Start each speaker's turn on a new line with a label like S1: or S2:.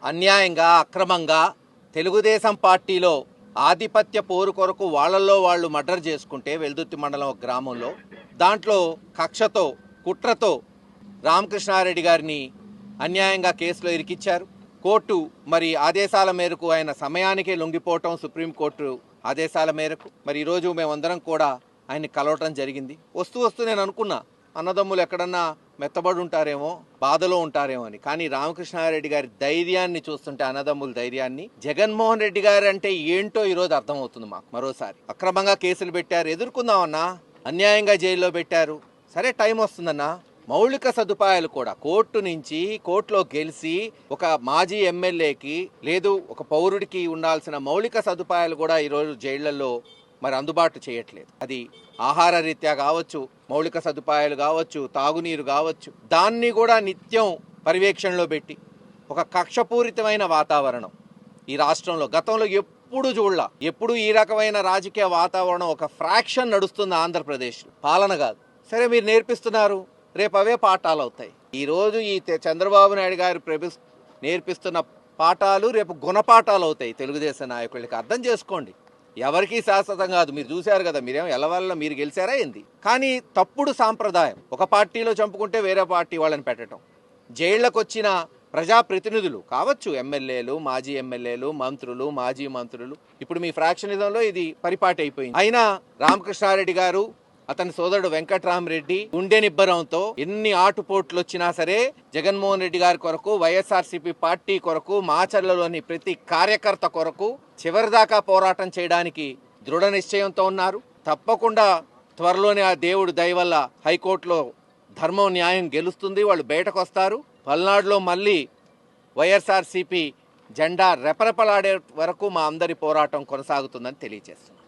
S1: అన్యాయంగా అక్రమంగా తెలుగుదేశం పార్టీలో ఆధిపత్య పోరు కొరకు వాళ్ళల్లో వాళ్ళు మర్డర్ చేసుకుంటే వెల్దుర్తి మండలం ఒక గ్రామంలో దాంట్లో కక్షతో కుట్రతో రామకృష్ణారెడ్డి గారిని అన్యాయంగా కేసులో ఇరికిచ్చారు. కోర్టు మరి ఆదేశాల మేరకు ఆయన సమయానికే లొంగిపోవటం, సుప్రీంకోర్టు ఆదేశాల మేరకు మరి ఈరోజు మేమందరం కూడా ఆయన్ని కలవటం జరిగింది. వస్తూ నేను అనుకున్నా అన్నదమ్ములు ఎక్కడన్నా మెత్తబడి ఉంటారేమో, బాధలో ఉంటారేమో అని. కానీ రామకృష్ణారెడ్డి గారి ధైర్యాన్ని చూస్తుంటే, అన్నదమ్ముల ధైర్యాన్ని, జగన్మోహన్ రెడ్డి గారు అంటే ఏంటో ఈరోజు అర్థమవుతుంది మాకు. మరోసారి అక్రమంగా కేసులు పెట్టారు, ఎదుర్కొందామన్నా. అన్యాయంగా జైల్లో పెట్టారు, సరే టైం వస్తుందన్నా. మౌలిక సదుపాయాలు కూడా కోర్టులో గెలిచి ఒక మాజీ ఎమ్మెల్యేకి లేదు ఒక పౌరుడికి ఉండాల్సిన మౌలిక సదుపాయాలు కూడా ఈరోజు జైళ్లలో మరి అందుబాటు చేయట్లేదు. అది ఆహార రీత్యా కావచ్చు, మౌలిక సదుపాయాలు కావచ్చు, తాగునీరు కావచ్చు, దాన్ని కూడా నిత్యం పర్యవేక్షణలో పెట్టి ఒక కక్షపూరితమైన వాతావరణం ఈ రాష్ట్రంలో గతంలో ఎప్పుడు చూడలా. ఎప్పుడు ఈ రకమైన రాజకీయ వాతావరణం ఒక ఫ్రాక్షన్ నడుస్తుంది ఆంధ్రప్రదేశ్. పాలన కాదు. సరే మీరు నేర్పిస్తున్నారు, రేపు అవే పాఠాలు అవుతాయి. ఈరోజు ఈ చంద్రబాబు నాయుడు గారు నేర్పిస్తున్న పాఠాలు రేపు గుణపాఠాలు అవుతాయి తెలుగుదేశం నాయకులకి. అర్థం చేసుకోండి. ఎవరికీ శాశ్వతం కాదు. మీరు చూశారు కదా, మీరేమో ఎల్లవల్ల మీరు గెలిచారా ఏంది. కానీ తప్పుడు సాంప్రదాయం, ఒక పార్టీలో చంపుకుంటే వేరే పార్టీ వాళ్ళని పెట్టడం. జైళ్లకు వచ్చిన ప్రజాప్రతినిధులు కావచ్చు, ఎమ్మెల్యేలు, మాజీ ఎమ్మెల్యేలు, మంత్రులు, మాజీ మంత్రులు, ఇప్పుడు మీ ఫ్రాక్షనిజంలో ఇది పరిపాటి అయిపోయింది. అయినా రామకృష్ణారెడ్డి గారు, అతని సోదరుడు వెంకట్రామరెడ్డి గుండె నిబ్బరంతో ఎన్ని ఆటుపోట్లు వచ్చినా సరే జగన్మోహన్ రెడ్డి గారి కొరకు, వైఎస్ఆర్సీపీ పార్టీ కొరకు, మాచర్లలోని ప్రతి కార్యకర్త కొరకు చివరిదాకా పోరాటం చేయడానికి దృఢ నిశ్చయంతో ఉన్నారు. తప్పకుండా త్వరలోనే ఆ దేవుడు దయ వల్ల హైకోర్టులో ధర్మం న్యాయం గెలుస్తుంది. వాళ్ళు బయటకు వస్తారు. పల్నాడులో మళ్ళీ వైఎస్ఆర్సీపీ జెండా రెపరెపలాడే వరకు మా అందరి పోరాటం కొనసాగుతుందని తెలియజేస్తున్నాం.